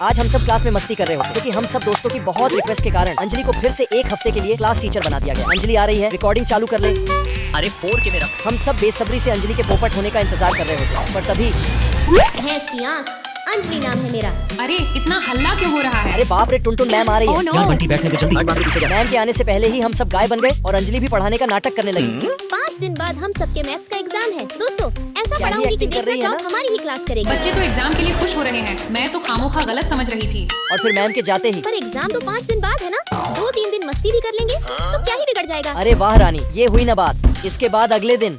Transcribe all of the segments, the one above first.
आज हम सब क्लास में मस्ती कर रहे होते क्योंकि हम सब दोस्तों की बहुत रिक्वेस्ट के कारण अंजलि को फिर से एक हफ्ते के लिए क्लास टीचर बना दिया गया। अंजलि आ रही है, रिकॉर्डिंग चालू कर ले। अरे 4K में रख। हम सब बेसब्री से अंजलि के पोपट होने का इंतजार कर रहे होते पर तभी भैंस की आँख, अंजलि नाम है मेरा। अरे इतना हल्ला क्यों हो रहा है? अरे बाप रे, टुनटुन मैम आ रही है। यार बंटी बैठने दे जल्दी। हट पीछे जा। मैम के आने से पहले ही हम सब गाय बन गए और अंजलि भी पढ़ाने का नाटक करने लगी। 5 दिन बाद हम सबके मैथ्स का एग्जाम है। दोस्तों ऐसा क्या ही पढ़ाऊंगी कि acting कर रही देखना है टॉप ना? हमारी ही क्लास करेगी। बच्चे तो एग्जाम के लिए खुश हो रहे हैं, मैं तो खामोखा गलत समझ रही थी। और फिर मैम के जाते ही पर एग्जाम तो 5 दिन बाद है ना, 2-3 दिन मस्ती भी कर लेंगे तो क्या ही बिगड़ जाएगा। अरे वाह रानी, ये हुई ना बात। इसके बाद अगले दिन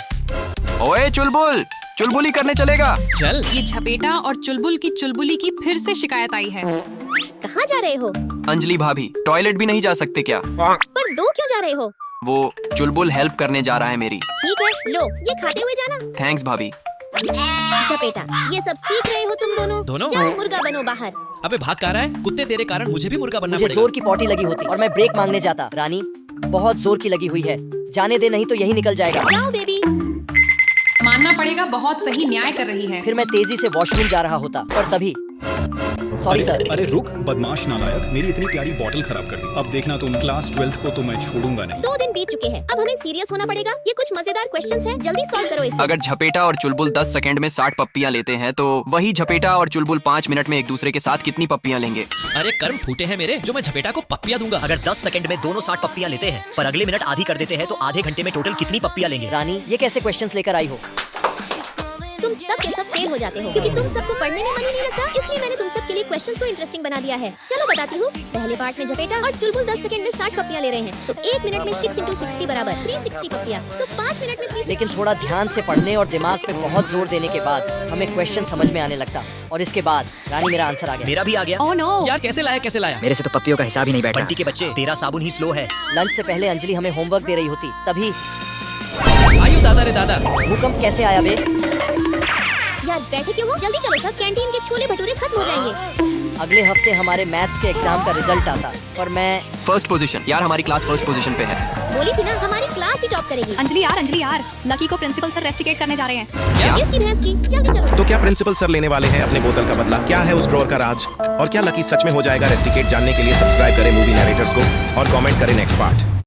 ओए चुलबुल, चुलबुली करने चलेगा। चल। ये झपेटा और चुलबुल की चुलबुली की फिर से शिकायत आई है। कहाँ जा रहे हो? अंजलि भाभी, टॉयलेट भी नहीं जा सकते क्या? पर 2 क्यों जा रहे हो? वो चुलबुल हेल्प करने जा रहा है मेरी। ठीक है, लो ये खाते हुए जाना। थैंक्स भाभी। झपेटा, ये सब सीख रहे हो तुम दोनों? जाओ मुर्गा बनो बाहर। अबे भाग कहाँ रहा है? कुत्ते तेरे कारण मुझे भी मुर्गा बनना मुझे पड़ेगा। जोर की पॉटी लगी होती और मैं ब्रेक मांगने जाता। रानी बहुत जोर की लगी हुई है, जाने दे नहीं तो यही निकल जाएगा। जाओ बेबी। मानना पड़ेगा, बहुत सही न्याय कर रही है। फिर मैं तेजी से वॉशरूम जा रहा होता पर तभी सॉरी सर। अरे रुक, बदमाश नालायक, मेरी इतनी प्यारी बॉटल खराब कर दी। अब देखना तुम, क्लास 12th को तो मैं छोड़ूंगा नहीं। 2 दिन बीत चुके हैं, अब हमें सीरियस होना पड़ेगा। ये कुछ मजेदार क्वेश्चंस हैं, जल्दी सॉल्व करो इसे। अगर झपेटा और चुलबुल 10 सेकंड में 60 पप्पियां लेते हैं तो वही झपेटा और चुलबुल 5 मिनट में एक दूसरे के साथ कितनी पप्पियां लेंगे? अरे कर्म फूटे हैं मेरे, जो मैं झपेटा को पप्पियां दूंगा। अगर 10 सेकंड में दोनों 60 पप्पियां लेते हैं पर अगले मिनट आधी कर देते हैं तो आधे घंटे में टोटल कितनी पप्पियां लेंगे? रानी ये कैसे क्वेश्चंस लेकर आई हो? तुम सब के सब फेल हो जाते हो क्योंकि तुम सबको पढ़ने में मन ही नहीं लगता। इसलिए मैंने तुम सब के लिए क्वेश्चंस को इंटरेस्टिंग बना दिया है। चलो बताती हूँ। पहले पार्ट में झपेटा और चुलबुल 10 सेकंड में 60 पप्पियां ले रहे हैं, तो 1 मिनट में 6 × 60 बराबर 360 पप्पियां। तो 5 मिनट में 360। लेकिन थोड़ा ध्यान से पढ़ने और दिमाग पे बहुत जोर देने के बाद हमें क्वेश्चन समझ में आने लगता और इसके बाद रानी मेरा आंसर आ गया। मेरा भी आ गया। Oh no. यार कैसे लाया? मेरे से तो पप्पियों का हिसाब ही नहीं बैठ रहा। बंटी के बच्चे, तेरा साबुन ही स्लो है। लंच से पहले अंजलि हमें होमवर्क दे रही होती तभी आयु दादा रे दादा। भूकंप कैसे आया बे? यार बैठे क्यों हो? जल्दी चलो सब, कैंटीन के छोले भटूरे खत्म हो जाएंगे। अगले हफ्ते हमारे मैथ्स के एग्जाम का रिजल्ट आता पर मैं फर्स्ट पोजीशन। यार हमारी क्लास फर्स्ट पोजीशन पे है। बोली थी ना हमारी क्लास ही टॉप करेगी। अंजलि यार, लकी को प्रिंसिपल सर रेस्टिकेट करने जा रहे हैं। किसकी भैंस की? जल्दी चलो। तो क्या प्रिंसिपल सर लेने वाले हैं अपने बोतल का बदला? क्या है उस ड्रॉर का राज? और क्या लकी सच में हो जाएगा रेस्टिकेट? जानने के लिए सब्सक्राइब करें मूवी नरेटर्स को और कमेंट करें नेक्स्ट पार्ट।